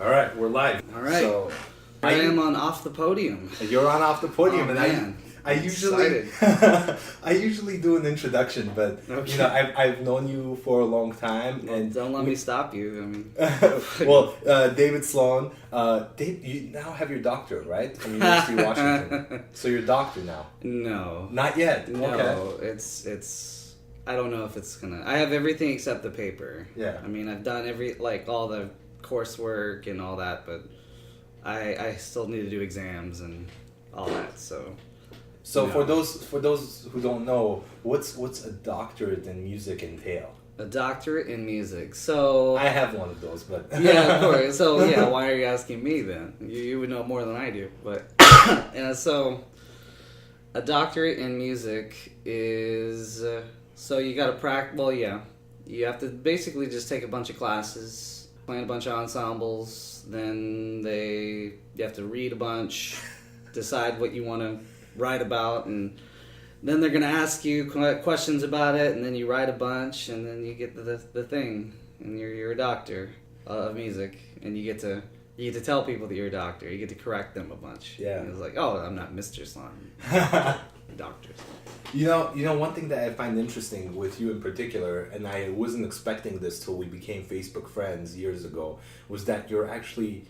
All right, we're live. All right. So I am on Off the Podium. You're on Off the Podium, Oh, and man. I usually I usually do an introduction, but Okay. you know I've known you for a long time, Well, and don't let me stop you. I mean, well, David Sloan, Dave, you now have your doctorate, right, from University of Washington. So you're a doctor now. no, Not yet. no. Okay. It's. I don't know if it's gonna. I have everything except the paper. Yeah. I mean, I've done all the coursework and all that, but I still need to do exams and all that. So. So No. for those who don't know, what's a doctorate in music entail? A doctorate in music. So. I have one of those, but Yeah, of course. So yeah, why are you asking me then? You would know more than I do. But so a doctorate in music is so you got to practice. Well, yeah, you have to basically just take a bunch of classes, play in a bunch of ensembles. Then you have to read a bunch, decide what you want to write about, and then they're gonna ask you questions about it, and then you write a bunch, and then you get the thing, and you're a doctor of music, and you get to tell people that you're a doctor. You get to correct them a bunch. Yeah. And it's like, oh, I'm not Mr. Sloan, Doctor Sloan. You know, one thing that I find interesting with you in particular, and I wasn't expecting this till we became Facebook friends years ago, was that you're actually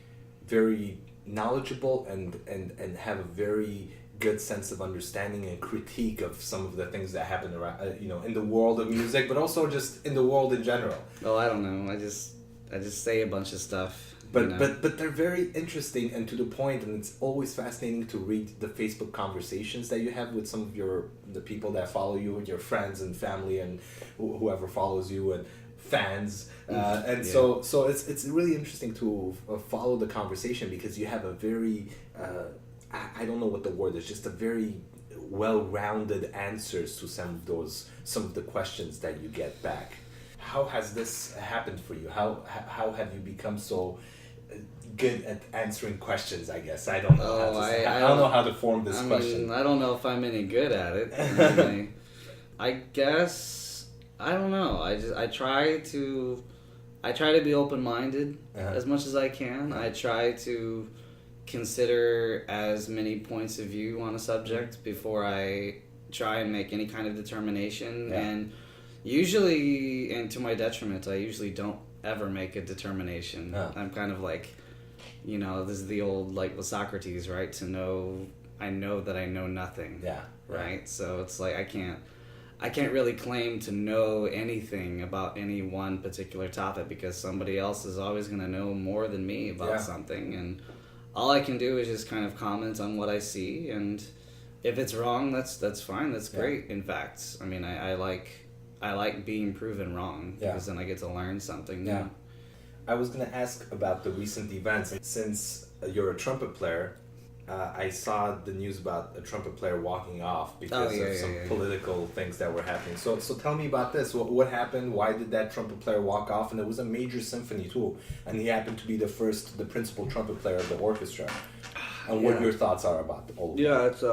very knowledgeable and have a very good sense of understanding and critique of some of the things that happen around, in the world of music, but also just in the world in general. Oh, I don't know. I just say a bunch of stuff. But you know? but they're very interesting and to the point, and it's always fascinating to read the Facebook conversations that you have with some of the people that follow you and your friends and family and whoever follows you and fans. And Yeah. so it's really interesting to follow the conversation because you have a very I don't know what the word is, just a very well-rounded answers to some of the questions that you get back. How has this happened for you? How have you become so good at answering questions? I guess I don't know. I don't know how to form this question. I don't know if I'm any good at it. I guess I don't know. I try to be open-minded as much as I can. I try to consider as many points of view on a subject before I try and make any kind of determination. Yeah. And usually, and to my detriment, I usually don't ever make a determination. No. I'm kind of like, this is the old, like with Socrates, right? I know that I know nothing. Yeah. Right? So it's like I can't really claim to know anything about any one particular topic because somebody else is always going to know more than me about something, and all I can do is just kind of comment on what I see, and if it's wrong, that's fine. That's great. In fact, I mean, I like being proven wrong because then I get to learn something new. Yeah. I was going to ask about the recent events. Since you're a trumpet player, I saw the news about a trumpet player walking off because of some political things that were happening. So tell me about this. What happened? Why did that trumpet player walk off? And it was a major symphony too. And he happened to be the principal trumpet player of the orchestra. And what your thoughts are about all of that? Yeah, it's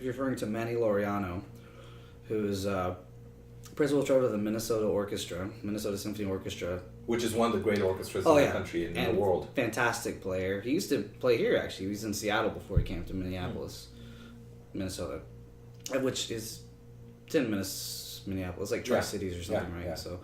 referring to Manny Laureano, who's principal trumpet of the Minnesota Symphony Orchestra. Which is one of the great orchestras in the country and in the world. Fantastic player. He used to play here, actually. He was in Seattle before he came to Minneapolis, Minnesota, which is 10 minutes Minneapolis, like Tri-Cities or something, right? Yeah. So,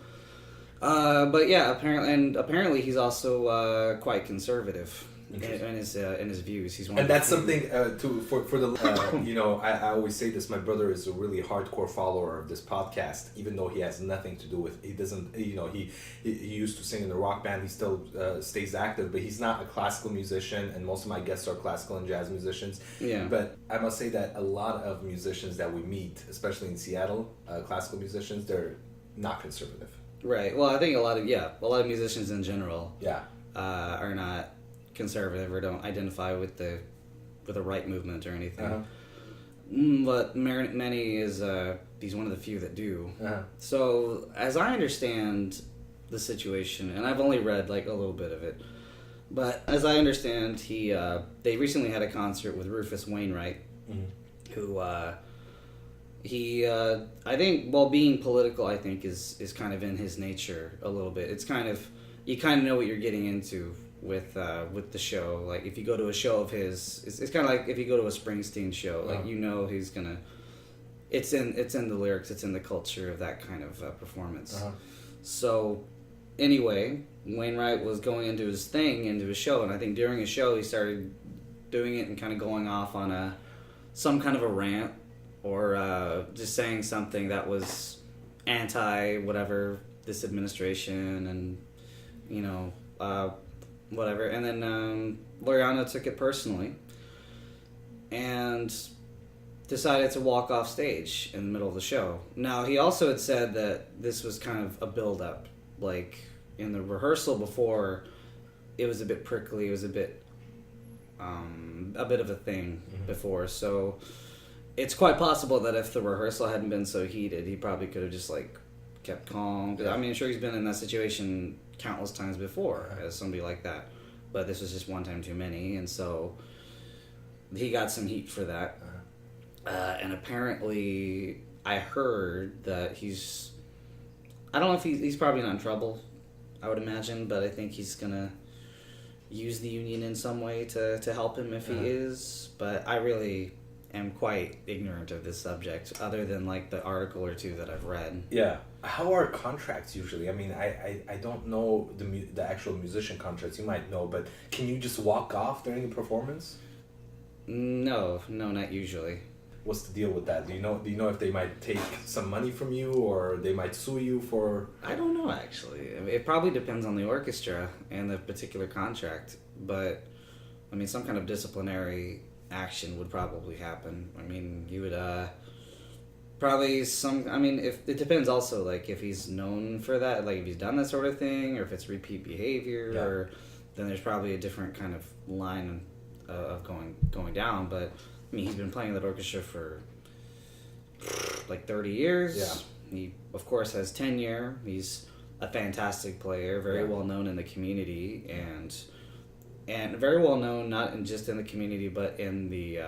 but yeah, apparently he's also quite conservative in his views. He's one. And that's something for the I always say this. My brother is a really hardcore follower of this podcast, even though he has nothing to do with. He doesn't. He used to sing in a rock band. He still stays active, but he's not a classical musician. And most of my guests are classical and jazz musicians. Yeah. But I must say that a lot of musicians that we meet, especially in Seattle, classical musicians, they're not conservative. Right. Well, I think a lot of musicians in general. Yeah. Are not conservative or don't identify with the right movement or anything. But Manny is he's one of the few that do. So as I understand the situation, and I've only read like a little bit of it, but as I understand, they recently had a concert with Rufus Wainwright, who I think, being political, I think is kind of in his nature a little bit. It's kind of, you kind of know what you're getting into with the show. Like if you go to a show of his, it's kind of like if you go to a Springsteen show, like he's gonna. It's in the lyrics. It's in the culture of that kind of performance. So anyway, Wainwright was going into his show, and I think during his show he started doing it and kind of going off on some kind of a rant or just saying something that was anti whatever this administration and whatever. And then Loriano took it personally and decided to walk off stage in the middle of the show. Now, he also had said that this was kind of a build-up. Like, in the rehearsal before, it was a bit prickly. It was a bit of a thing before. So, it's quite possible that if the rehearsal hadn't been so heated, he probably could have just, like, kept calm. I mean, I'm sure he's been in that situation countless times before as somebody like that. But this was just one time too many. And so, he got some heat for that. And apparently, I heard that he's... I don't know if he's probably not in trouble, I would imagine, but I think he's going to use the union in some way to help him if he is. But I really am quite ignorant of this subject, other than like the article or two that I've read. Yeah. How are contracts usually? I mean, I don't know the actual musician contracts. You might know, but can you just walk off during the performance? No, not usually. What's the deal with that? Do you know if they might take some money from you or they might sue you for... I don't know, actually. It probably depends on the orchestra and the particular contract, but I mean, some kind of disciplinary action would probably happen. I mean, you would probably if it depends also, like if he's known for that, like if he's done that sort of thing, or if it's repeat behavior, or then there's probably a different kind of line of going down. But I mean, he's been playing that orchestra for like 30 years. Yeah. He, of course, has tenure. He's a fantastic player, very well known in the community, and very well known not just in the community, but in the.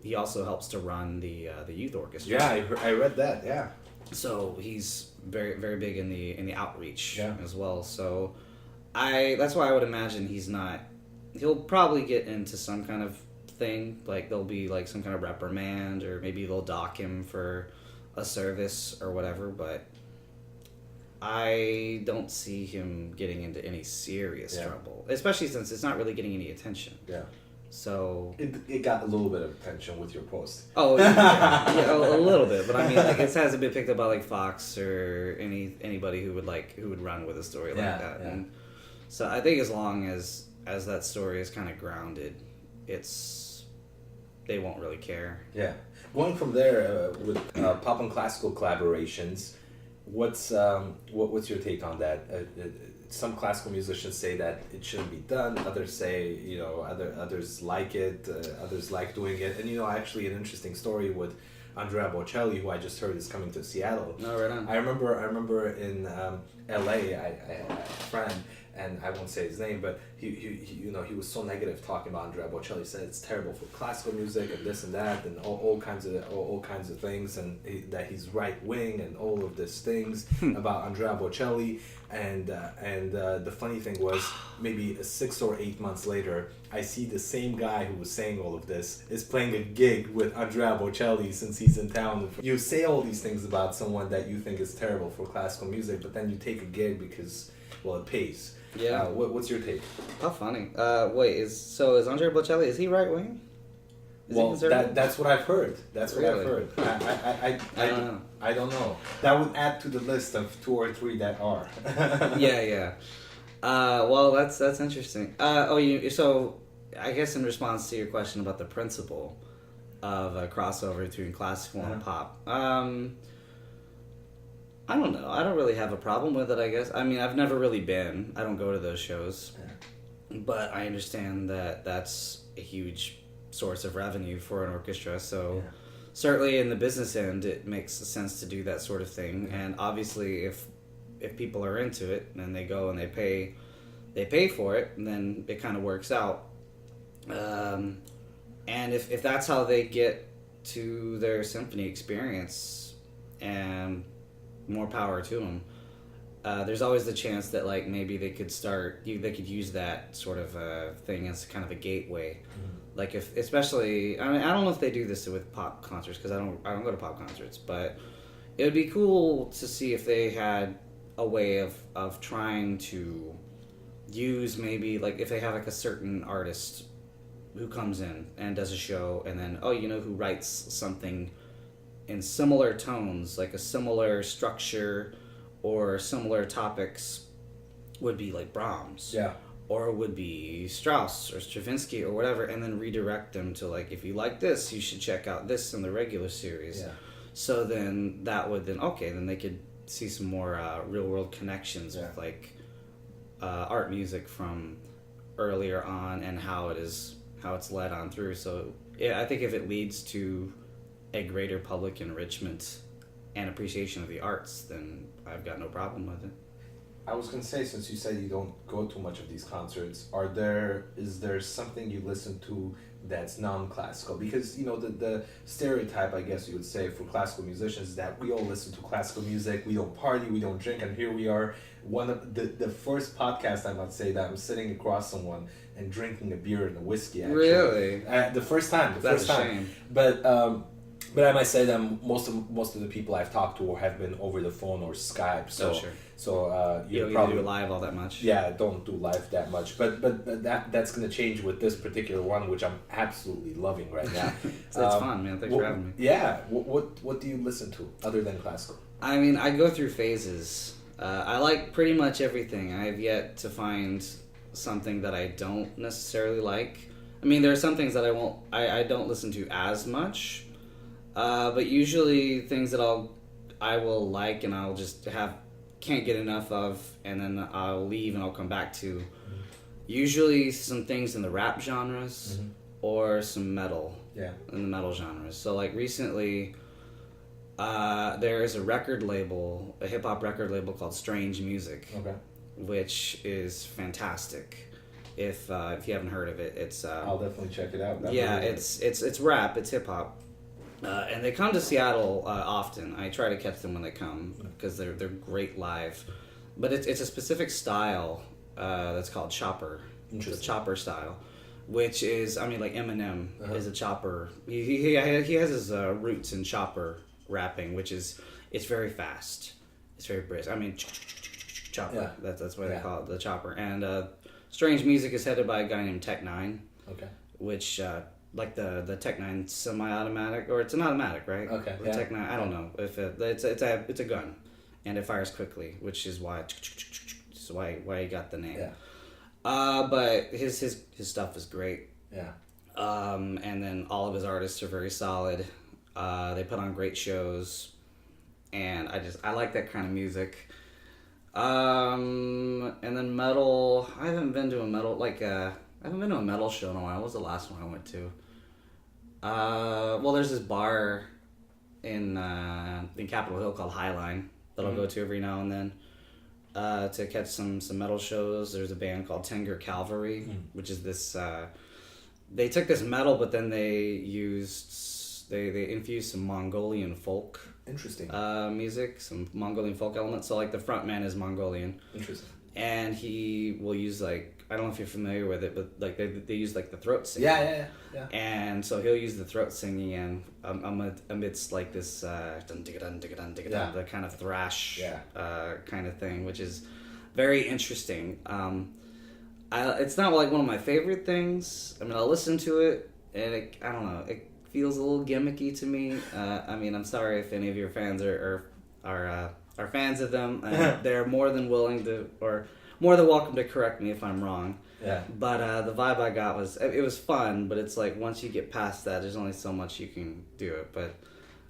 He also helps to run the youth orchestra. Yeah, I read that. Yeah. So he's very very big in the outreach as well. So that's why I would imagine he's not. He'll probably get into some kind of thing, like there'll be like some kind of reprimand, or maybe they'll dock him for a service or whatever, but I don't see him getting into any serious trouble, especially since it's not really getting any attention. Yeah. So it got a little bit of attention with your post. Oh yeah, a little bit, but I mean, like it hasn't been picked up by like Fox or anybody who would run with a story like that. Yeah. And so I think as long as that story is kind of grounded, they won't really care. Yeah. Going from there with pop and classical collaborations, what's your take on that? Some classical musicians say that it shouldn't be done. Others say, others like it. Others like doing it. And actually, an interesting story with Andrea Bocelli, who I just heard is coming to Seattle. Oh, right on. I remember in L.A. I had a friend, and I won't say his name, but he was so negative talking about Andrea Bocelli. He said it's terrible for classical music and this and that and all kinds of things, and that he's right wing and all of these things about Andrea Bocelli. And the funny thing was, maybe 6 or 8 months later, I see the same guy who was saying all of this is playing a gig with Andrea Bocelli since he's in town. You say all these things about someone that you think is terrible for classical music, but then you take a gig because, well, it pays. Yeah. What's your take? How funny. Is Andrea Bocelli, is he right wing? Well, that's what I've heard. That's what Really? I've heard. I don't know. I don't know. That would add to the list of 2 or 3 that are. Yeah. Well, that's interesting. So I guess in response to your question about the principle of a crossover between classical and pop, I don't know. I don't really have a problem with it, I guess. I mean, I've never really been. I don't go to those shows. Yeah. But I understand that that's a huge source of revenue for an orchestra. So certainly in the business end, it makes sense to do that sort of thing. And obviously, if people are into it and they go and they pay for it, and then it kind of works out. And if that's how they get to their symphony experience, and more power to them. there's always the chance that like maybe they could they could use that sort of thing as kind of a gateway. Like if, especially, I mean, I don't know if they do this with pop concerts because I don't go to pop concerts, but it would be cool to see if they had a way of trying to use maybe like if they have like a certain artist who comes in and does a show and then who writes something in similar tones, like a similar structure or similar topics, would be like Brahms. Yeah. Or would be Strauss or Stravinsky or whatever, and then redirect them to like, if you like this, you should check out this in the regular series. Yeah. So then that would then they could see some more real world connections with like art music from earlier on and how it's led on through. So I think if it leads to a greater public enrichment and appreciation of the arts, then I've got no problem with it. I was gonna say, since you said you don't go to much of these concerts, is there something you listen to that's non-classical? Because the stereotype, I guess you would say, for classical musicians is that we all listen to classical music, we don't party, we don't drink, and here we are. One of the first podcast I might say that I'm sitting across someone and drinking a beer and a whiskey. Actually. Really? The first time. That's a shame. But I might say that most of the people I've talked to have been over the phone or Skype. So, sure. So you don't probably do live all that much. Yeah, don't do live that much. But that's gonna change with this particular one, which I'm absolutely loving right now. That's fun, man. Thanks for having me. Yeah. What do you listen to other than classical? I mean, I go through phases. I like pretty much everything. I have yet to find something that I don't necessarily like. I mean, there are some things that I don't listen to as much. But usually things that I will like and I'll just can't get enough of, and then I'll leave and I'll come back to. Usually some things in the rap genres or some metal. Yeah. In the metal genres. So like recently, there is a hip hop record label called Strange Music. Okay. Which is fantastic. If you haven't heard of it, it's I'll definitely check it out. It's rap, it's hip hop. And they come to Seattle often. I try to catch them when they come because they're great live. But it's a specific style that's called chopper. The chopper style, which is, I mean, like Eminem is a chopper. He has his roots in chopper rapping, which is, it's very fast. It's very brisk. I mean, chopper. Yeah. That's why they call it the chopper. And Strange Music is headed by a guy named Tech Nine. Okay. Which like the Tech 9 semi-automatic, or it's an automatic, right? Okay. The Tech 9, I don't know if it's a gun, and it fires quickly, which is why he got the name. Yeah. But his stuff is great. Yeah. And then all of his artists are very solid. They put on great shows, and I like that kind of music. And then metal. I haven't been to a metal show in a while. What was the last one I went to? Well, there's this bar in Capitol Hill called Highline that I'll go to every now and then to catch some metal shows. There's a band called Tenger Cavalry, which is this. They took this metal, but then they infused some Mongolian folk. Interesting. Music, some Mongolian folk elements. So like the front man is Mongolian. Interesting. And he will use like, I don't know if you're familiar with it, but like they use like the throat singing. Yeah. And so he'll use the throat singing and amidst like this the kind of thrash kind of thing, which is very interesting. It's not like one of my favorite things. I mean, I'll listen to it and I don't know, it feels a little gimmicky to me. I mean, I'm sorry if any of your fans are fans of them. They're more than willing to, or more than welcome to correct me if I'm wrong. Yeah. But the vibe I got was fun, but it's like once you get past that, there's only so much you can do it. But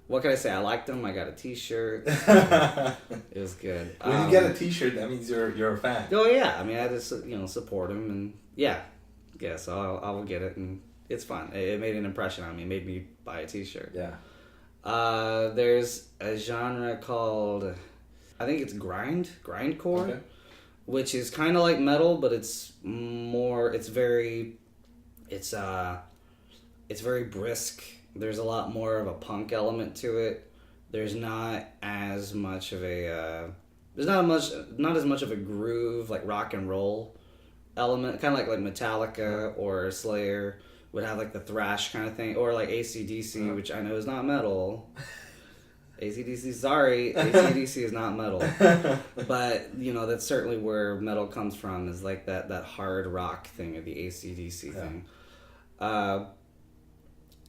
what can I say? I liked them. I got a T-shirt. It was good. When you get a T-shirt, that means you're a fan. Oh yeah, I mean I just support them, and yeah. So I will get it, and it's fun. It made an impression on me. It made me buy a T-shirt. Yeah. There's a genre called, I think it's grindcore, which is kind of like metal, but it's very brisk. There's a lot more of a punk element to it. There's not as much of a there's not as much of a groove like rock and roll element, kind of like Metallica or Slayer would have like the thrash kind of thing, or like AC/DC, which I know is not metal. AC/DC, sorry, AC/DC is not metal, but you know that's certainly where metal comes from, is like that hard rock thing of the AC/DC thing.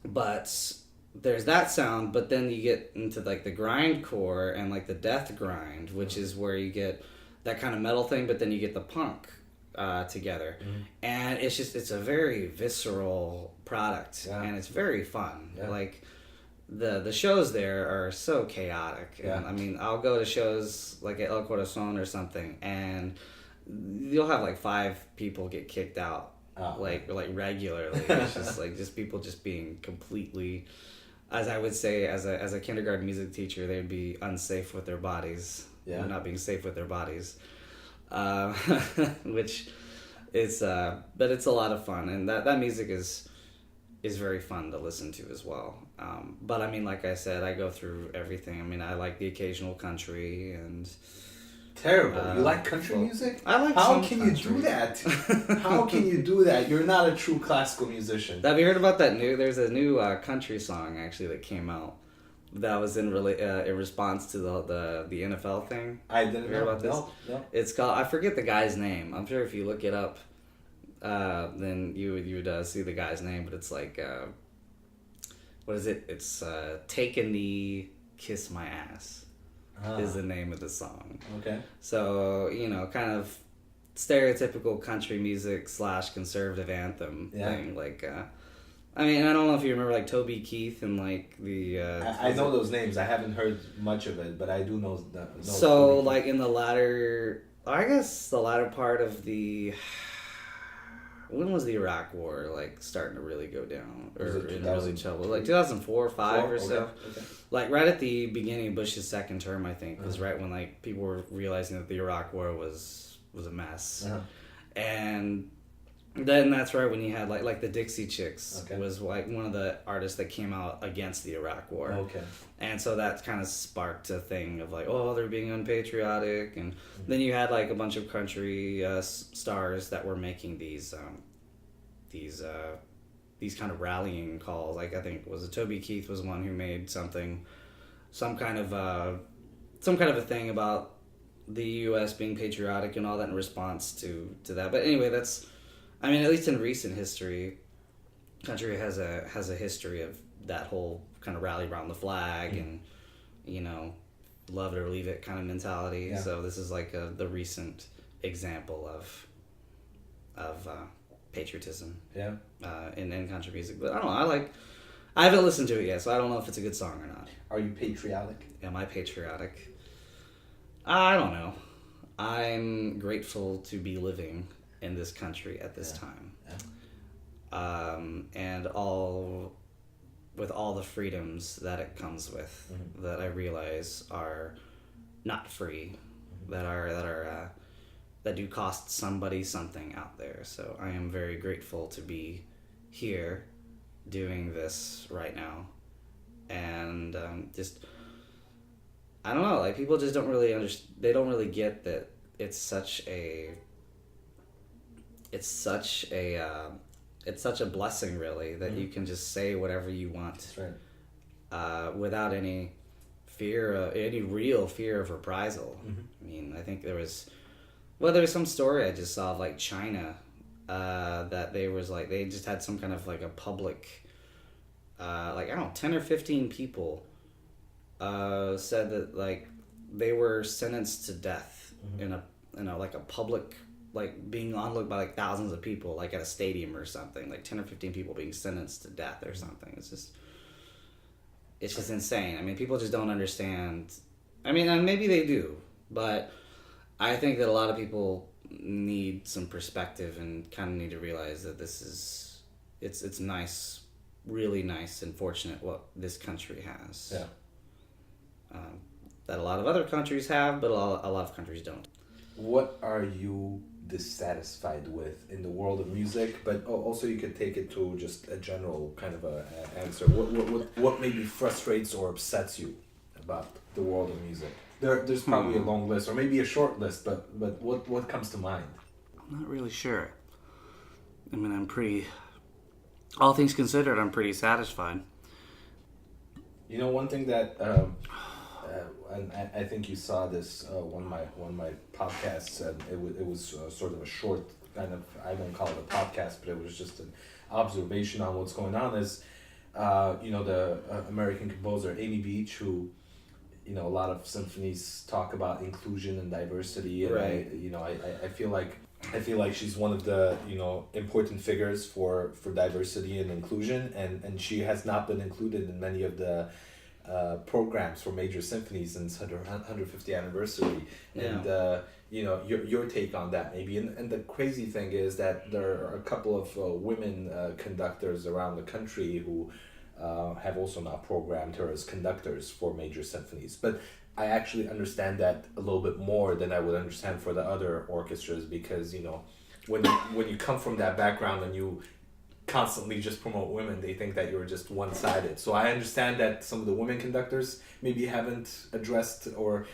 But there's that sound, but then you get into like the grindcore and like the death grind, which is where you get that kind of metal thing, but then you get the punk together, and it's a very visceral product, and it's very fun. Like the shows there are so chaotic. And, I mean, I'll go to shows like at El Corazon or something, and you'll have like 5 people get kicked out, like regularly. It's just like people just being completely, as I would say, as a kindergarten music teacher, they would be unsafe with their bodies. They're not being safe with their bodies, which is but it's a lot of fun, and that music is very fun to listen to as well. But I mean, like I said, I go through everything. I mean, I like the occasional country and... Terrible. You like country music? I like How some can country. you do that? How can you do that? You're not a true classical musician. Have you heard about that there's a new country song actually that came out that was in response to the NFL thing? I didn't hear about this. No. It's called, I forget the guy's name. I'm sure if you look it up, then you would see the guy's name, but it's like, what is it? It's Take a Knee, Kiss My Ass is the name of the song. Okay. So, you know, kind of stereotypical country music / conservative anthem thing. Like, I mean, I don't know if you remember like Toby Keith and like the... I know those names. I haven't heard much of it, but I do know so, like in the latter part of the... When was the Iraq War like starting to really go down or in really trouble? Like 2004 or 5 or so. Okay. Like right at the beginning of Bush's second term, I think, was right when like people were realizing that the Iraq War was a mess, and then that's right when you had like the Dixie Chicks was like one of the artists that came out against the Iraq War. Okay. And so that kind of sparked a thing of like, oh, they're being unpatriotic, and then you had like a bunch of country stars that were making these kind of rallying calls. Like I think Toby Keith was one who made some kind of a thing about the U.S. being patriotic and all that in response to that. But anyway, that's, I mean, at least in recent history, country has a history of that whole kind of rally around the flag and, you know, love it or leave it kind of mentality. So this is like the recent example of patriotism in country music. But I don't know, I haven't listened to it yet, so I don't know if it's a good song or not. Are you patriotic? Am I patriotic? I don't know. I'm grateful to be living in this country at this time. And with all the freedoms that it comes with, that I realize are not free, that do cost somebody something out there. So I am very grateful to be here doing this right now. And just, I don't know, like people just don't really they don't really get that it's such a blessing, really, that you can just say whatever you want. That's right. Without any real fear of reprisal. I mean, I think there was some story I just saw of like China, that they just had some kind of like a public, like I don't know, 10 or 15 people said that like they were sentenced to death in a like a public, like being onlooked by like thousands of people, like at a stadium or something, like 10 or 15 people being sentenced to death or something. It's just insane. I mean, people just don't understand. I mean, and maybe they do, but I think that a lot of people need some perspective and kind of need to realize that it's nice, really nice and fortunate what this country has. That a lot of other countries have, but a lot of countries don't. What are you dissatisfied with in the world of music? But also you could take it to just a general kind of a answer. What maybe frustrates or upsets you about the world of music? There's probably a long list, or maybe a short list, but what comes to mind? I'm not really sure. I mean, all things considered, I'm pretty satisfied. You know, one thing that, and I think you saw this one of my podcasts, and it was sort of a short kind of, I won't call it a podcast, but it was just an observation on what's going on. Is the American composer Amy Beach, who, a lot of symphonies talk about inclusion and diversity, and right. I feel like she's one of the important figures for diversity and inclusion, and she has not been included in many of the programs for major symphonies since her 150th anniversary. Yeah. And your take on that maybe. And the crazy thing is that there are a couple of women conductors around the country who have also not programmed her as conductors for major symphonies. But I actually understand that a little bit more than I would understand for the other orchestras, because when you come from that background and you constantly just promote women, they think that you're just one-sided. So I understand that some of the women conductors maybe haven't addressed or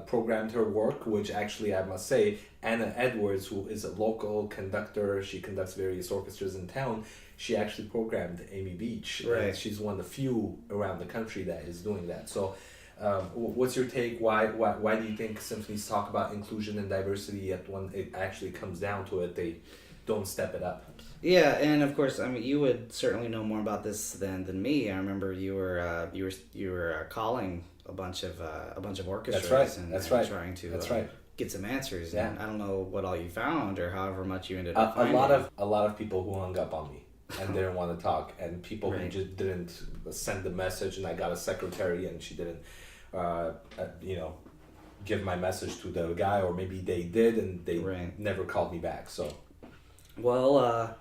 programmed her work, which actually I must say, Anna Edwards, who is a local conductor, she conducts various orchestras in town, she actually programmed Amy Beach. Right. And she's one of the few around the country that is doing that. So what's your take? Why do you think symphonies talk about inclusion and diversity, yet when it actually comes down to it, they don't step it up? Yeah, and of course, I mean, you would certainly know more about this than me. I remember you were calling a bunch of orchestras. That's right. And, That's right. Trying to right. get some answers. Yeah. And I don't know what all you found or however much you ended up A finding. lot of people who hung up on me and didn't want to talk, and people right. who just didn't send the message, and I got a secretary and she didn't give my message to the guy, or maybe they did and they right. never called me back. So well,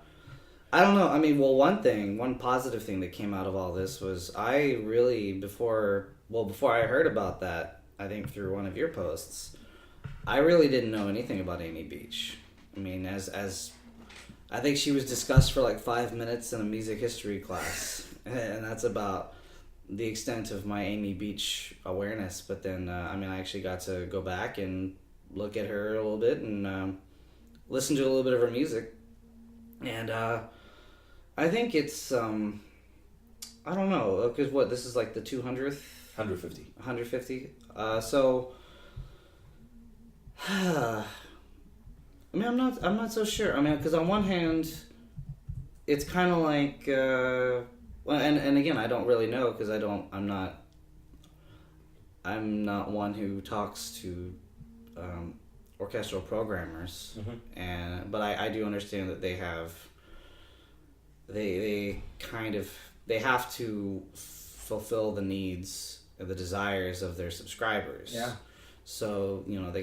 I don't know. I mean, well, one positive thing that came out of all this was I really, before I heard about that, I think through one of your posts, I really didn't know anything about Amy Beach. I mean, as I think she was discussed for like 5 minutes in a music history class, and that's about the extent of my Amy Beach awareness. But then, I actually got to go back and look at her a little bit and listen to a little bit of her music. And I think it's, I don't know, because this is like the 200th? 150. 150? So, I mean, I'm not so sure. I mean, because on one hand, it's kind of like, and again, I don't really know because I'm not one who talks to orchestral programmers, Mm-hmm. but I do understand that they have to fulfill the needs and the desires of their subscribers. Yeah. So they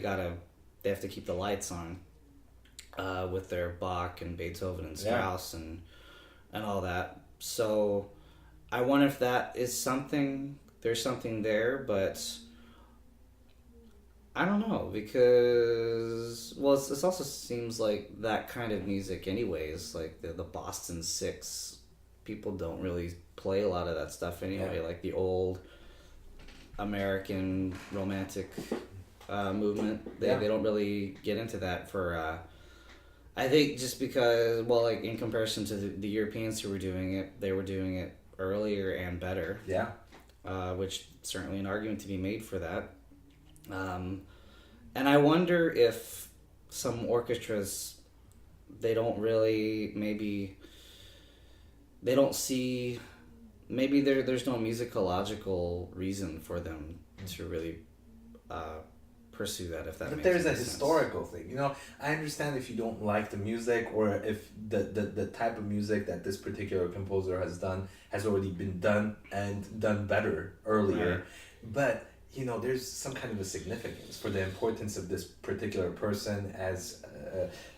have to keep the lights on with their Bach and Beethoven and Strauss and all that. So I wonder if that is something. There's something there, but I don't know, because it also seems like that kind of music anyways, like the Boston Six, people don't really play a lot of that stuff anyway, like the old American romantic movement. They don't really get into that for I think just because, like in comparison to the Europeans who were doing it, they were doing it earlier and better. Yeah. Which certainly an argument to be made for that. And I wonder if some orchestras, they don't see, maybe there's no musicological reason for them to really pursue that, if that but makes there's a sense. historical thing. I understand if you don't like the music, or if the type of music that this particular composer has done has already been done and done better earlier. Right. But there's some kind of a significance for the importance of this particular person as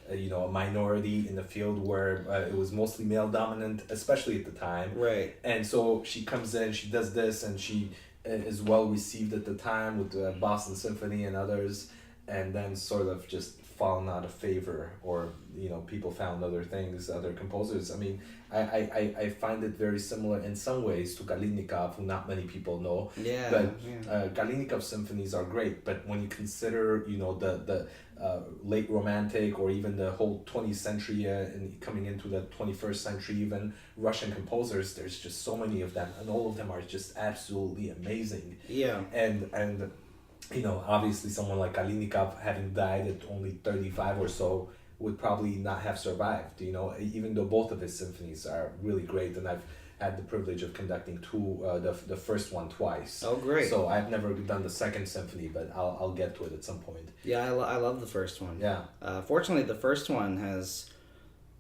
a minority in the field where it was mostly male dominant, especially at the time. Right. And so she comes in, she does this, and she is well received at the time with the Boston Symphony and others, and then sort of just fallen out of favor, or people found other things, other composers. I mean, I find it very similar in some ways to Kalinikov, who not many people know. Yeah. But Kalinikov's symphonies are great. But when you consider the late Romantic, or even the whole 20th century and coming into the 21st century, even Russian composers, there's just so many of them, and all of them are just absolutely amazing. Yeah. And obviously someone like Kalinikov, having died at only 35 or so, would probably not have survived, even though both of his symphonies are really great. And I've had the privilege of conducting the first one twice. Oh, great. So I've never done the second symphony, but I'll get to it at some point. Yeah, I love the first one. Yeah. Fortunately, the first one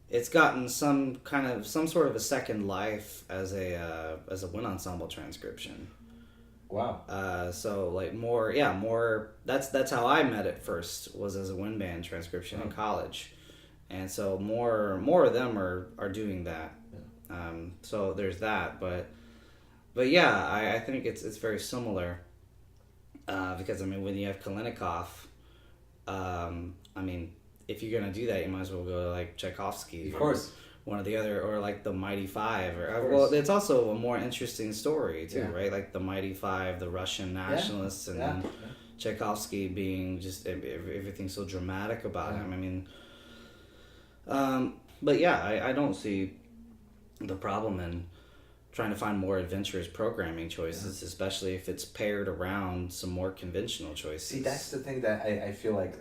it's gotten some sort of a second life as a wind ensemble transcription. Wow. So like more. That's how I met it first, was as a wind band transcription in college, and so more of them are doing that. Yeah. So there's that, but yeah, I think it's very similar. Because I mean, when you have Kalinikov, I mean, if you're gonna do that, you might as well go to like Tchaikovsky. Of course. One of the other, or like the Mighty Five, well, it's also a more interesting story too, right? Like the Mighty Five, the Russian nationalists, and then Tchaikovsky being just everything so dramatic about him. I mean, but yeah, I don't see the problem in trying to find more adventurous programming choices, especially if it's paired around some more conventional choices. See, that's the thing that I feel like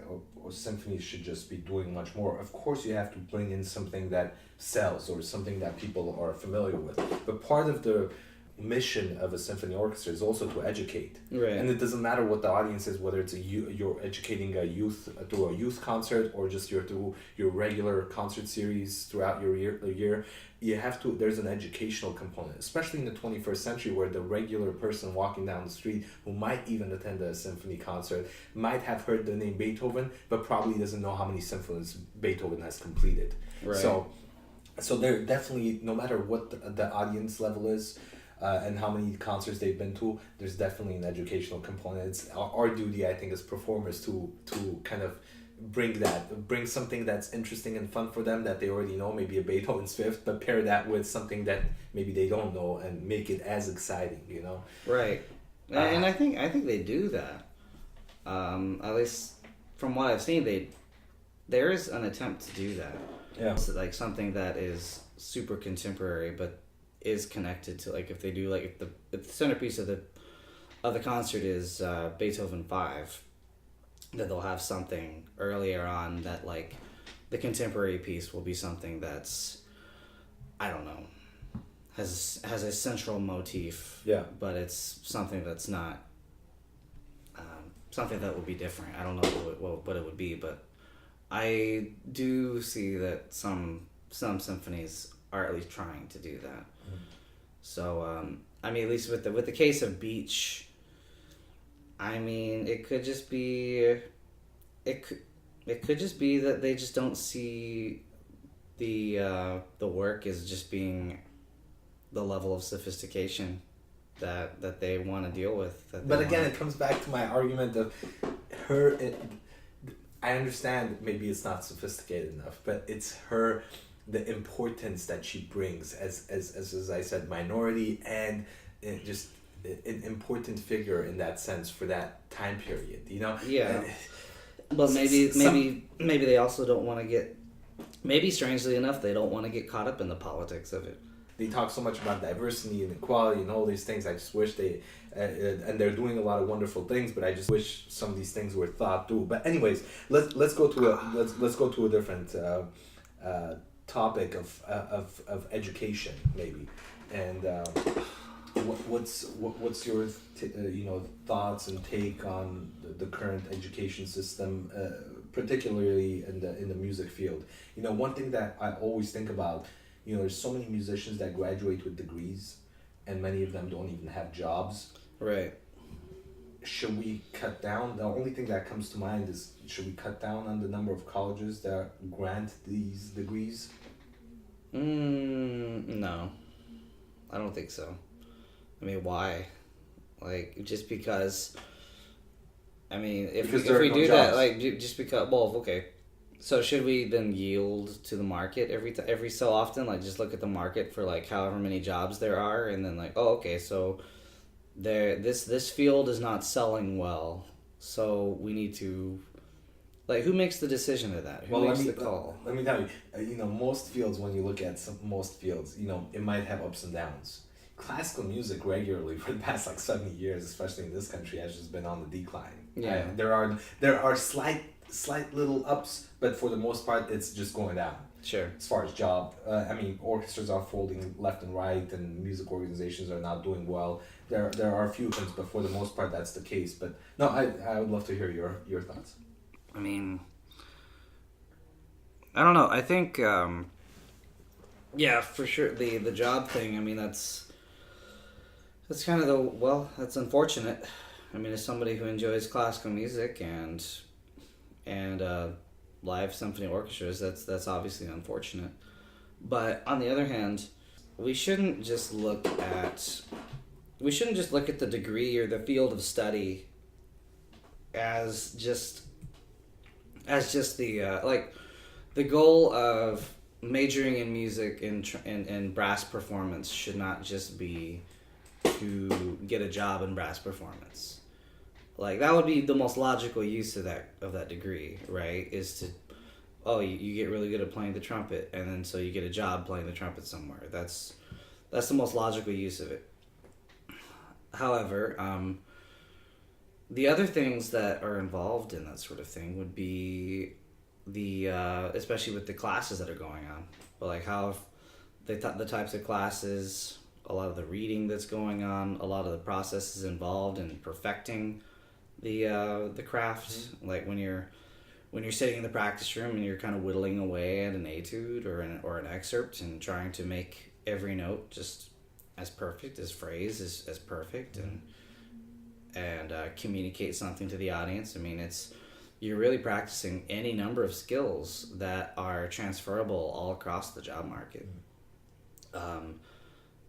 symphonies should just be doing much more. Of course, you have to bring in something that sells, or something that people are familiar with. But part of the mission of a symphony orchestra is also to educate. Right. And it doesn't matter what the audience is, whether it's you're educating a youth through a youth concert, or just through your regular concert series throughout your year. You have to, there's an educational component, especially in the 21st century, where the regular person walking down the street, who might even attend a symphony concert, might have heard the name Beethoven, but probably doesn't know how many symphonies Beethoven has completed. Right. So there definitely, no matter what the audience level is, and how many concerts they've been to, there's definitely an educational component. It's our duty, I think, as performers to kind of bring something that's interesting and fun for them, that they already know, maybe a Beethoven's Fifth, but pair that with something that maybe they don't know, and make it as exciting, Right. And I think they do that. At least from what I've seen, there is an attempt to do that. Yeah. So like something that is super contemporary, but is connected to, like, if they do, like, if the centerpiece of the concert is Beethoven 5, that they'll have something earlier on that, like, the contemporary piece will be something that's, I don't know, has a central motif. Yeah. But it's something that's not something that would be different. I don't know what it would be, but I do see that some symphonies are at least trying to do that. So I mean, at least with the case of Beach, I mean, it could just be that they just don't see the work as just being the level of sophistication that they want to deal with. But again, it comes back to my argument of her. I understand maybe it's not sophisticated enough, but it's her, the importance that she brings as I said, minority, and just an important figure in that sense for that time period, Yeah. But maybe they also don't want to get. Maybe strangely enough, they don't want to get caught up in the politics of it. They talk so much about diversity and equality and all these things. I just wish they, and they're doing a lot of wonderful things, but I just wish some of these things were thought through. But anyways, let's go to a different topic of education maybe, and what's your thoughts and take on the current education system, particularly in the music field? One thing that I always think about. There's so many musicians that graduate with degrees, and many of them don't even have jobs. Right. Should we cut down? The only thing that comes to mind is, should we cut down on the number of colleges that grant these degrees? No. I don't think so. I mean, why? Like, just because... I mean, if we do that, like, just because... Well, okay. So should we then yield to the market every so often? Like just look at the market for like however many jobs there are, and then like, oh, okay, so this field is not selling well, so we need to, like, who makes the decision of that? Who makes the call? Let me tell you, most fields, when you look at most fields, it might have ups and downs. Classical music regularly for the past like 70 years, especially in this country, has just been on the decline. Yeah. There are slight little ups, but for the most part, it's just going down. Sure. As far as orchestras are folding left and right, and music organizations are not doing well. There are a few things, but for the most part, that's the case. But no, I would love to hear your thoughts. I mean, I don't know. I think, yeah, for sure. The job thing. I mean, that's kind of that's unfortunate. I mean, as somebody who enjoys classical music and live symphony orchestras, that's obviously unfortunate. But on the other hand, we shouldn't just look at the degree or the field of study as just the goal of majoring in music and brass performance should not just be to get a job in brass performance. Like, that would be the most logical use of that degree, right? Is to, you get really good at playing the trumpet, and then so you get a job playing the trumpet somewhere. That's the most logical use of it. However, the other things that are involved in that sort of thing would be especially with the classes that are going on, but like how the types of classes, a lot of the reading that's going on, a lot of the processes involved in perfecting the craft. Mm-hmm. Like when you're sitting in the practice room and you're kind of whittling away at an etude or an excerpt and trying to make every note just as perfect, as phrase as perfect, mm-hmm. and communicate something to the audience. I mean, you're really practicing any number of skills that are transferable all across the job market. Mm-hmm.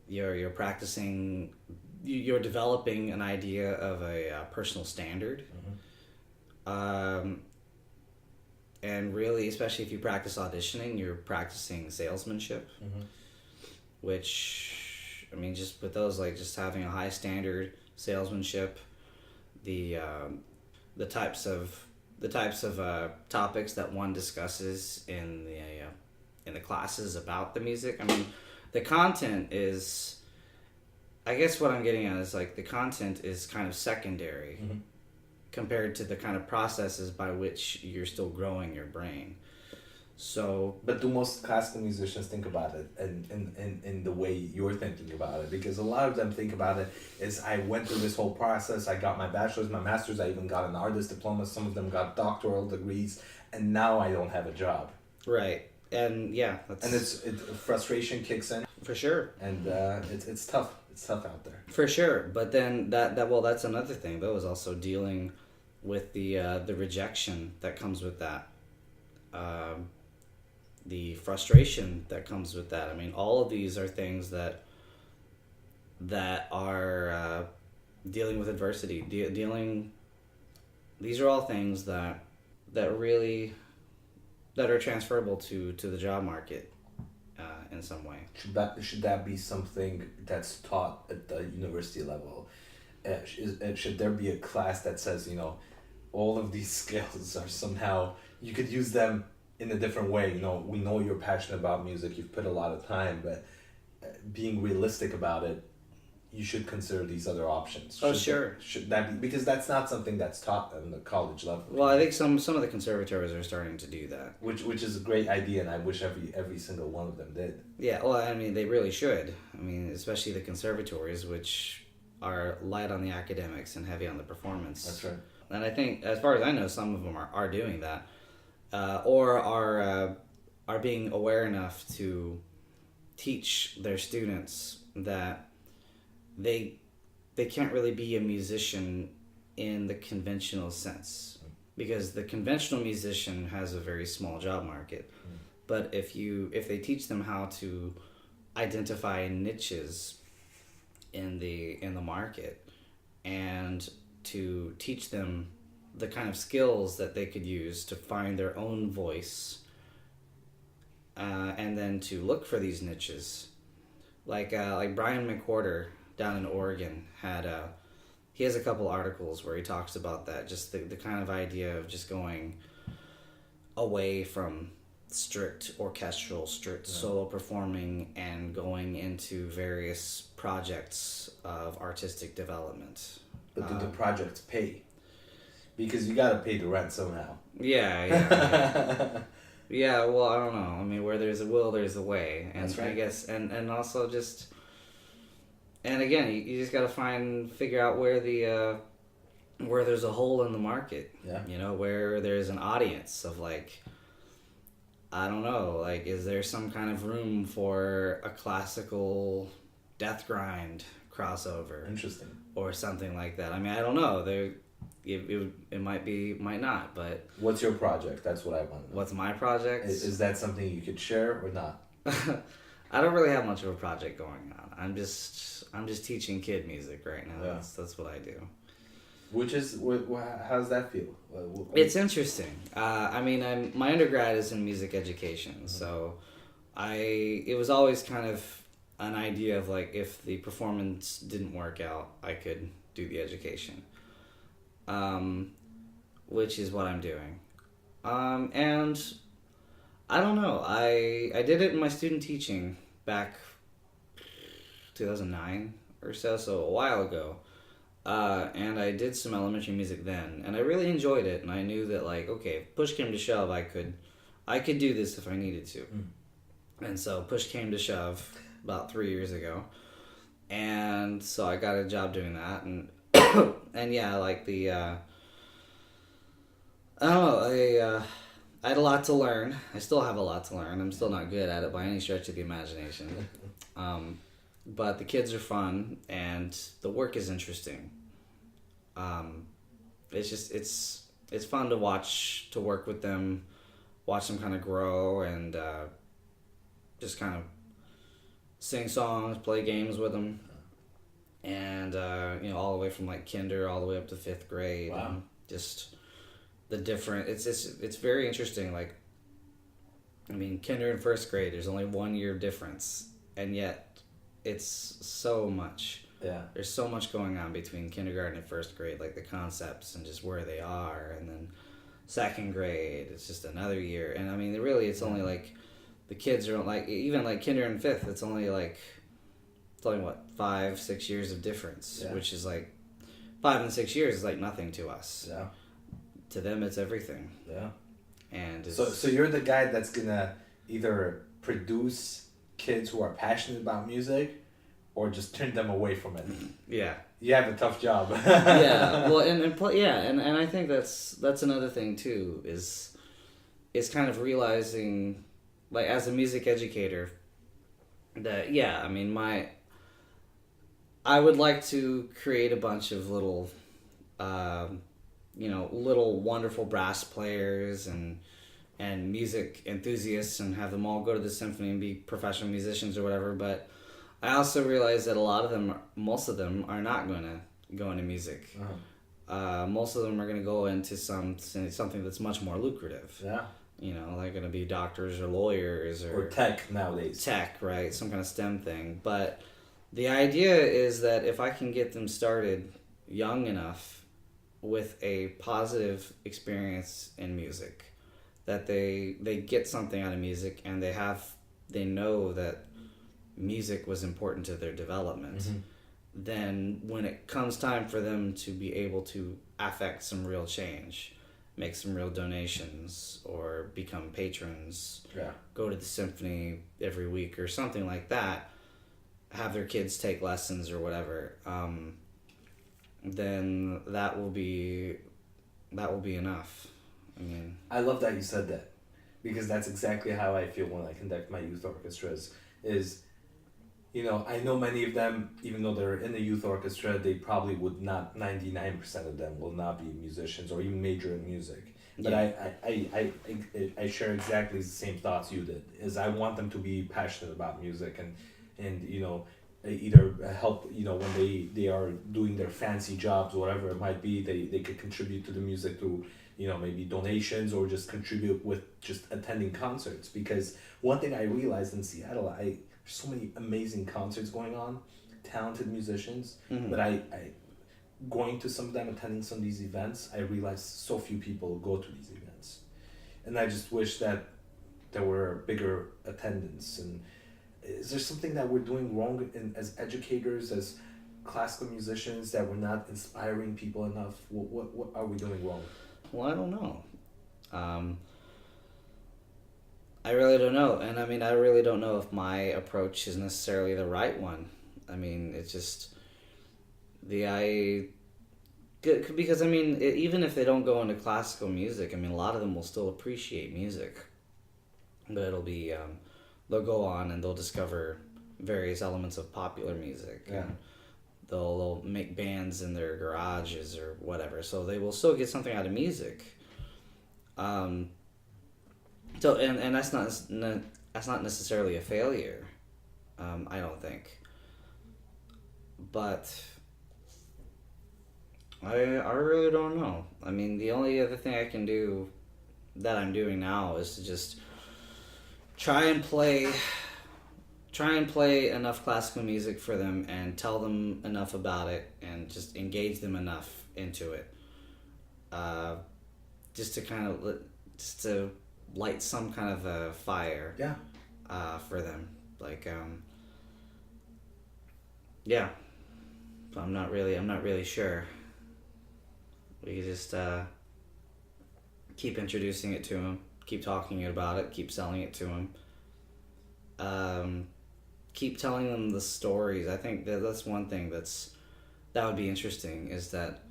You're practicing. You're developing an idea of a personal standard. Mm-hmm. And really, especially if you practice auditioning, you're practicing salesmanship, mm-hmm. which, I mean, just with those, like just having a high standard salesmanship, the types of topics that one discusses in the classes about the music. I mean, the content is, I guess what I'm getting at is like the content is kind of secondary, mm-hmm. compared to the kind of processes by which you're still growing your brain. So, but do most classical musicians think about it in the way you're thinking about it? Because a lot of them think about it as, I went through this whole process, I got my bachelor's, my master's, I even got an artist diploma, some of them got doctoral degrees, and now I don't have a job. Right. And yeah, frustration kicks in. For sure. And it's tough. It's tough out there. For sure. But then that's another thing though, is also dealing with the rejection that comes with that. The frustration that comes with that. I mean, all of these are things that are dealing with adversity. These are all things that are transferable to the job market in some way. Should that be something that's taught at the university level? Should there be a class that says, all of these skills are somehow, you could use them in a different way? We know you're passionate about music, you've put a lot of time, but being realistic about it, you should consider these other options. Should that be, because that's not something that's taught on the college level. Well, I think some of the conservatories are starting to do that. Which is a great idea, and I wish every single one of them did. Yeah, well, I mean, they really should. I mean, especially the conservatories, which are light on the academics and heavy on the performance. That's right. And I think, as far as I know, some of them are doing that. Or are being aware enough to teach their students that they can't really be a musician in the conventional sense, because the conventional musician has a very small job market. Mm. But if they teach them how to identify niches in the market, and to teach them the kind of skills that they could use to find their own voice, and then to look for these niches. Like Brian McWhorter down in Oregon he has a couple articles where he talks about that, just the kind of idea of just going away from strict orchestral, solo performing, and going into various projects of artistic development. But do the projects pay? Because you gotta pay the rent somehow. Yeah. Yeah, well, I don't know. I mean, where there's a will, there's a way. And That's right. I guess, and also just, and again, you just gotta figure out where where there's a hole in the market. Yeah. You know, where there's an audience of I don't know, is there some kind of room for a classical death grind crossover? Interesting. Or something like that. I mean, I don't know. It might be, might not, but... What's your project? That's what I want to know. What's my project? Is that something you could share or not? I don't really have much of a project going on. I'm just teaching kid music right now. Yeah. That's what I do. Which is, how does that feel? It's interesting. I mean, my undergrad is in music education, mm-hmm. So it was always kind of an idea of if the performance didn't work out, I could do the education, which is what I'm doing. And I don't know. I did it in my student teaching back 2009 or so a while ago. And I did some elementary music then, and I really enjoyed it, and I knew that okay, if push came to shove, I could do this if I needed to. Mm. And so push came to shove about 3 years ago, and so I got a job doing that, and and yeah, I don't know, I had a lot to learn. I still have a lot to learn. I'm still not good at it by any stretch of the imagination. But the kids are fun, and the work is interesting. It's fun to work with them, watch them kind of grow, and just kind of sing songs, play games with them, and all the way from kinder all the way up to 5th grade. Wow. And just the different. It's very interesting. I mean, kinder and 1st grade, there's only 1 year difference, and yet it's so much. Yeah. There's so much going on between kindergarten and 1st grade, the concepts and just where they are, and then 2nd grade, it's just another year. And I mean, it's only the kids are even kinder and 5th, it's only what, 5-6 years of difference, yeah. Which is 5 and 6 years is nothing to us. Yeah. To them, it's everything. Yeah. And so you're the guy that's gonna either produce kids who are passionate about music, or just turn them away from it. Yeah. You have a tough job. Yeah. Well, and I think that's another thing too, is kind of realizing, as a music educator, that I mean, I would like to create a bunch of little little wonderful brass players and music enthusiasts, and have them all go to the symphony and be professional musicians or whatever, but I also realize that most of them are not going to go into music. Uh-huh. Most of them are going to go into something that's much more lucrative. Yeah. They're going to be doctors or lawyers or tech nowadays. Tech, right? Some kind of STEM thing. But the idea is that if I can get them started young enough with a positive experience in music, that they get something out of music, and they know that music was important to their development, mm-hmm. Then when it comes time for them to be able to affect some real change, make some real donations, or become patrons, go to the symphony every week or something like that, have their kids take lessons or whatever, then that will be enough. I mean, I love that you said that, because that's exactly how I feel when I conduct my youth orchestras. I know many of them, even though they're in the youth orchestra, they probably would not, 99% of them will not be musicians or even major in music. But yeah. I share exactly the same thoughts you did, is I want them to be passionate about music, and either help, when they are doing their fancy jobs, whatever it might be, they could contribute to the music through, maybe donations, or just contribute with just attending concerts. Because one thing I realized in Seattle, there's so many amazing concerts going on, talented musicians, but I going to some of them, attending some of these events, I realized so few people go to these events. And I just wish that there were bigger attendance. And is there something that we're doing wrong as educators, as classical musicians, that we're not inspiring people enough? What are we doing wrong? Well, I don't know. I really don't know. And I mean, I really don't know if my approach is necessarily the right one. I mean, it's just because I mean, even if they don't go into classical music, I mean, a lot of them will still appreciate music. But it'll be, they'll go on and they'll discover various elements of popular music. Yeah. And they'll make bands in their garages or whatever. So they will still get something out of music. So and that's not necessarily a failure. I don't think. But I really don't know. I mean, the only other thing I can do that I'm doing now is to just try and play enough classical music for them and tell them enough about it and just engage them enough into it. Just to light some kind of a fire. Yeah. For them. Like, yeah. I'm not really sure. We could just keep introducing it to them, keep talking about it, keep selling it to them, keep telling them the stories. I think that's one thing that would be interesting, is that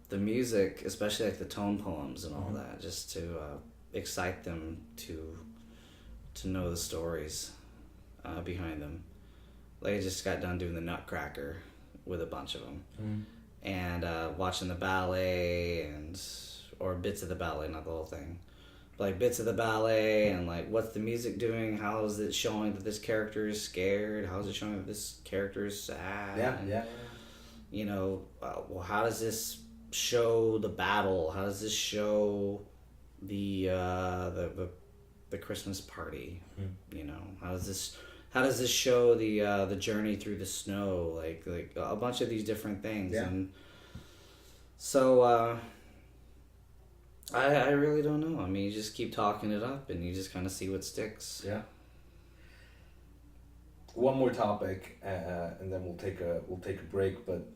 the music, especially like the tone poems and all that, just to excite them to know the stories behind them. Like, I just got done doing the Nutcracker with a bunch of them, and watching the ballet or bits of the ballet, not the whole thing, but like bits of the ballet, and like, what's the music doing? How is it showing that this character is scared? How is it showing that this character is sad? Yeah. Well, how does this show the battle? How does this show the Christmas party? How does this show the journey through the snow? Like a bunch of these different things. Yeah. And so I really don't know. I mean, you just keep talking it up and you just kind of see what sticks. Yeah. One more topic, and then we'll take a break. But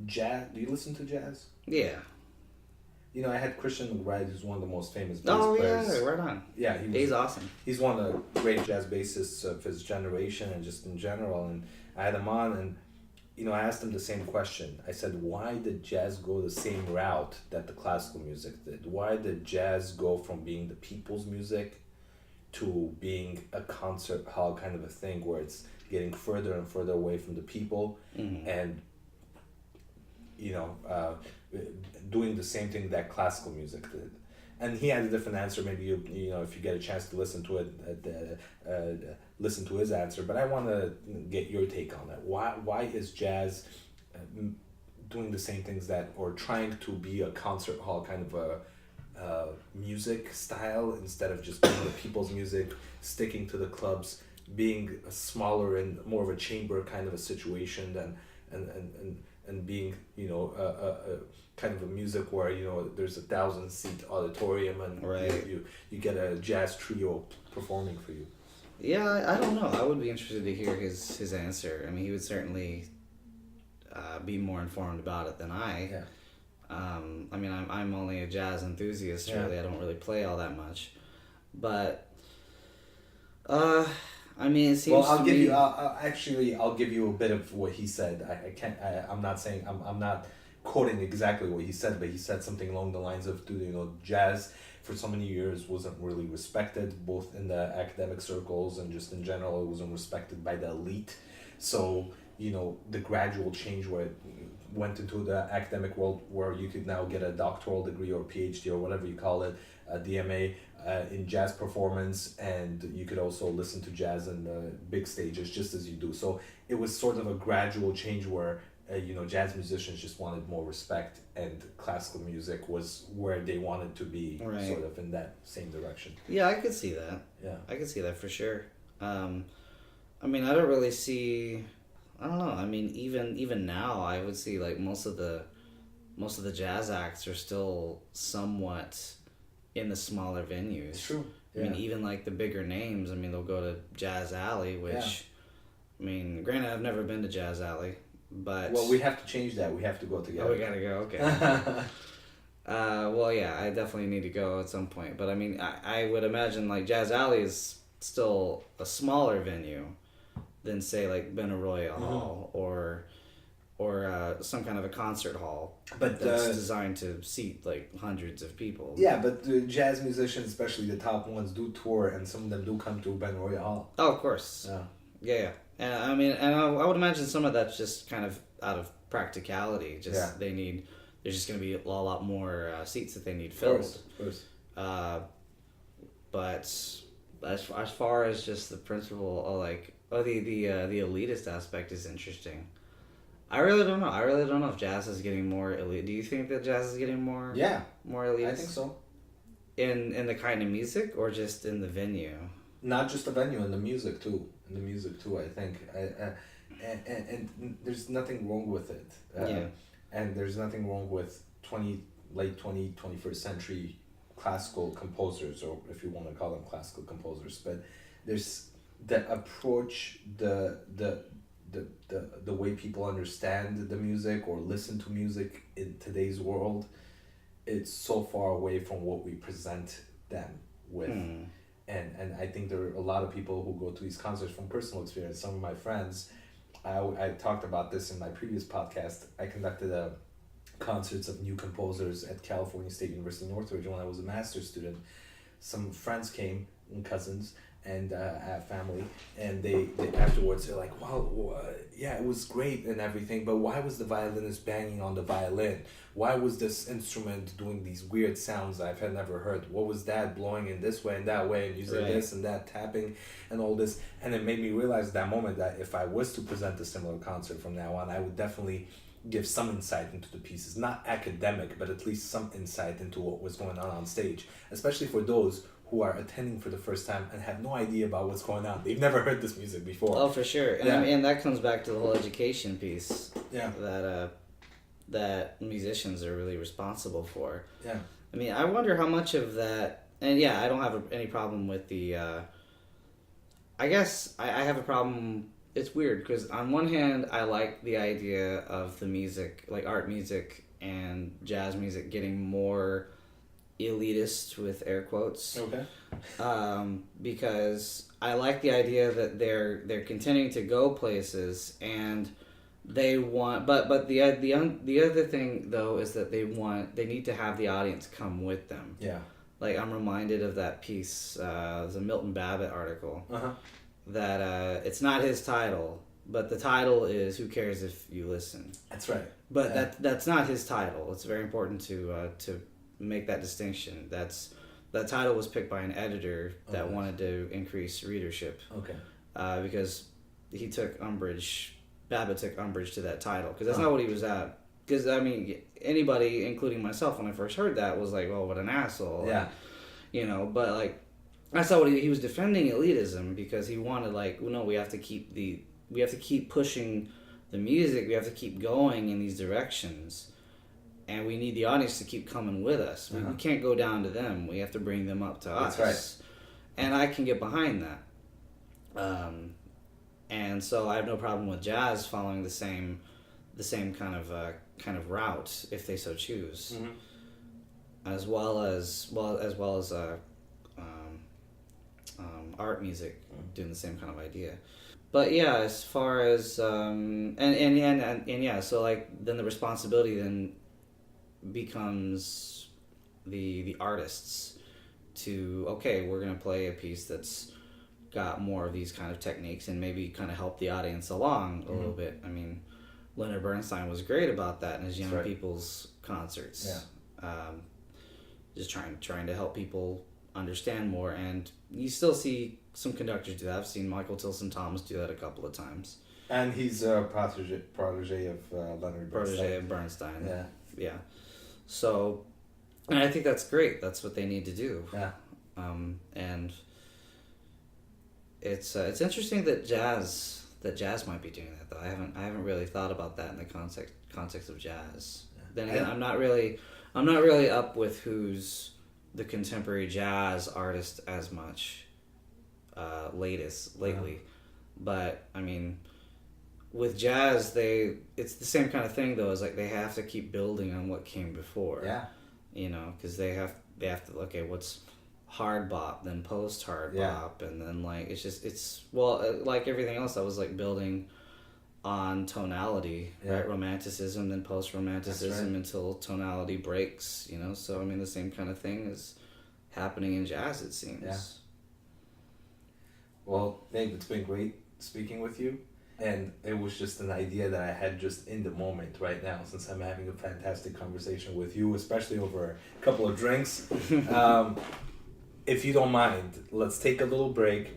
jazz. Do you listen to jazz? Yeah. I had Christian McBride, who's one of the most famous bass players. Oh, yeah, right on. Yeah, he's awesome. He's one of the great jazz bassists of his generation and just in general. And I had him on, and I asked him the same question. I said, why did jazz go the same route that the classical music did? Why did jazz go from being the people's music to being a concert hall kind of a thing, where it's getting further and further away from the people, and doing the same thing that classical music did? And he had a different answer. Maybe if you get a chance to listen to it, listen to his answer. But I want to get your take on that. Why is jazz doing the same things or trying to be a concert hall kind of a music style, instead of just being the people's music, sticking to the clubs, being a smaller and more of a chamber kind of a situation and being a kind of a music where there's 1,000-seat auditorium, and right. you get a jazz trio performing for you. Yeah, I don't know. I would be interested to hear his answer. I mean, he would certainly be more informed about it than I. Yeah. I mean, I'm only a jazz enthusiast. Yeah. Really, I don't really play all that much, but I mean, it seems. Well, I'll give you a bit of what he said. I can't. I'm not saying. I'm not quoting exactly what he said, but he said something along the lines of, jazz for so many years wasn't really respected, both in the academic circles and just in general. It wasn't respected by the elite. So the gradual change where it went into the academic world, where you could now get a doctoral degree or PhD or whatever you call it, DMA in jazz performance, and you could also listen to jazz in big stages just as you do. So it was sort of a gradual change where jazz musicians just wanted more respect, and classical music was where they wanted to be, sort of in that same direction. Yeah, I could see that. Yeah, I could see that for sure. I mean, I don't really see. I don't know. I mean, even now, I would see like most of the jazz acts are still somewhat in the smaller venues. It's true. Yeah. I mean, even like the bigger names. I mean, they'll go to Jazz Alley, which, I mean, granted, I've never been to Jazz Alley, but well, we have to change that. We have to go together. Oh, we gotta go. Okay. Well, yeah, I definitely need to go at some point. But I mean, I would imagine like Jazz Alley is still a smaller venue than say like Benaroya Hall or some kind of a concert hall, but that's designed to seat like hundreds of people. Yeah, but the jazz musicians, especially the top ones, do tour, and some of them do come to Benaroya Hall. Oh, of course. Yeah. And I mean, and I would imagine some of that's just kind of out of practicality. Just there's just going to be a lot more seats that they need filled. Of course. But as far as just the principle, the elitist aspect is interesting. I really don't know. I really don't know if jazz is getting more elite. Do you think that jazz is getting more? Yeah, more elitist? I think so. In the kind of music, or just in the venue? Not just the venue, in the music too. I think. And there's nothing wrong with it. And there's nothing wrong with late 21st century classical composers, or if you want to call them classical composers. But there's the approach, the way people understand the music or listen to music in today's world, it's so far away from what we present them with. And I think there are a lot of people who go to these concerts from personal experience. Some of my friends, I talked about this in my previous podcast, I conducted concerts of new composers at California State University Northridge when I was a master's student. Some friends came, cousins, and family, and they afterwards they're like, wow, yeah, it was great and everything, but why was the violinist banging on the violin? Why was this instrument doing these weird sounds I've never heard? What was that blowing in this way and that way, and using this and that, tapping and all this? And it made me realize at that moment that if I was to present a similar concert from now on, I would definitely give some insight into the pieces, not academic, but at least some insight into what was going on stage, especially for those who are attending for the first time and have no idea about what's going on. They've never heard this music before. Oh, for sure. And I mean, that comes back to the whole education piece. Yeah. That musicians are really responsible for. Yeah. I mean, I wonder how much of that, and yeah, I don't have any problem with the, I guess I have a problem. It's weird because on one hand, I like the idea of the music, like art music and jazz music, getting more elitist with air quotes. Okay. Because I like the idea that they're continuing to go places and they want, but the other thing though is that they need to have the audience come with them. Yeah. Like I'm reminded of that piece, there's a Milton Babbitt article. That it's not his title, but the title is "Who Cares If You Listen." That's right. But that's not his title. It's very important to make that distinction. That title was picked by an editor that wanted to increase readership. Okay. Because Babbitt took umbrage to that title because that's not what he was at. Because I mean, anybody, including myself, when I first heard that, was like, "Well, what an asshole." Yeah. And, but like. I saw he was defending elitism because he wanted we have to keep pushing the music, we have to keep going in these directions, and we need the audience to keep coming with us. We can't go down to them. We have to bring them up to us. That's right. And I can get behind that. And so I have no problem with jazz following the same kind of route if they so choose, as well as art music doing the same kind of idea. But yeah, as far as and yeah, so like then the responsibility then becomes the artists to, okay, we're gonna play a piece that's got more of these kind of techniques and maybe kind of help the audience along a little bit. I mean, Leonard Bernstein was great about that in his young people's concerts. Yeah. just trying to help people understand more. And you still see some conductors do that. I've seen Michael Tilson Thomas do that a couple of times. And he's a protege of Leonard Bernstein. Protege of Bernstein. Yeah. Yeah. So, and I think that's great. That's what they need to do. Yeah. And it's interesting that jazz might be doing that though. I haven't really thought about that in the context of jazz. Yeah. Then again, I'm not really up with who's the contemporary jazz artist as much lately. But I mean, with jazz, it's the same kind of thing though. Is like they have to keep building on what came before. Yeah. Because they have to okay, what's hard bop, then post hard bop, and then like it's like everything else. I was like building on tonality, right? Romanticism, then post romanticism until tonality breaks. So I mean the same kind of thing is happening in jazz. It seems. Yeah. Well, Dave, it's been great speaking with you. And it was just an idea that I had just in the moment right now, since I'm having a fantastic conversation with you, especially over a couple of drinks. If you don't mind, let's take a little break.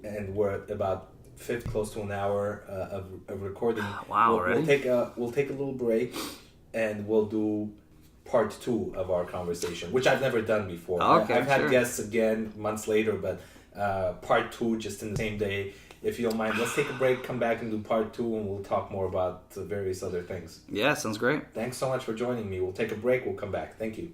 And we're at about close to an hour of recording. Wow, we'll take a little break, and we'll do part 2 of our conversation, which I've never done before. Okay, I've had guests again months later, but part 2 just in the same day. If you don't mind, let's take a break, come back and do part 2, and we'll talk more about various other things. Yeah, sounds great. Thanks so much for joining me. We'll take a break. We'll come back. Thank you.